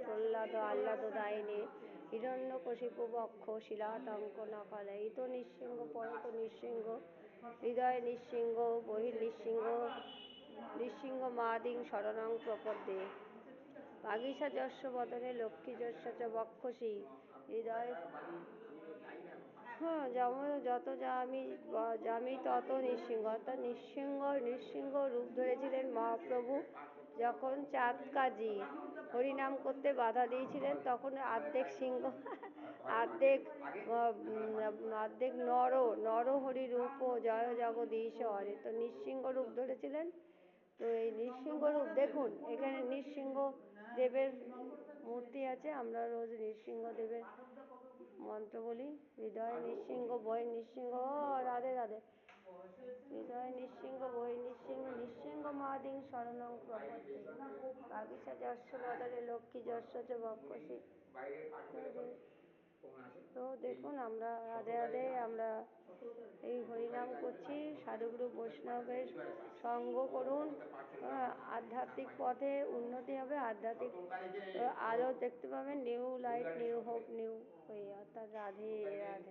প্রহ্লাদ আহ্লাদদায়িনে হিরণ্যকশিপু বক্ষ শিলাতঙ্ক নকলে ইত নিঃসিংহ পরত নিঃসিংহ হৃদয় নিঃসিংহ বহির্নিঃসিংহ নিঃসিংহ মাদিং শরণং প্রপদ্যে বাগীশা যস্য বদনে লক্ষ্মী যস্য চ বক্ষসি হৃদয় যত যামি তত নিঃসিংহ। অর্থাৎ নৃসিংহ রূপ ধরেছিলেন মহাপ্রভু যখন চাঁদকাজি হরিনাম করতে বাধা দিয়েছিলেন, তখন অর্ধেক সিংহ অর্ধেক নর হরি রূপ জয় জগদীশ হরে। তো নৃসিংহ রূপ ধরেছিলেন। তো এই নৃসিংহ রূপ দেখুন, এখানে নৃসিংহ দেবের মূর্তি আছে। আমরা রোজ নৃসিংহ দেবের মন্ত্র বলি, হৃদয় নিঃসিংহ বই নিঃসিংহ, রাধে রাধে। হৃদয় নিঃসিংহ বই নিঃসিংহ নিঃসিংহ মাদিং শরণং প্রপদ্যে বাগীশা যস্য বদনে লক্ষ্মী যস্য চ বক্ষসি। তো দেখুন, আমরা রাধে রাধে আমরা এই হরিনাম করছি। সাধুগুরু বৈষ্ণবের সঙ্গ করুন, আধ্যাত্মিক পথে উন্নতি হবে, আধ্যাত্মিক আলো দেখতে পাবেন, new light new hope new way. অর্থাৎ রাধে রাধে।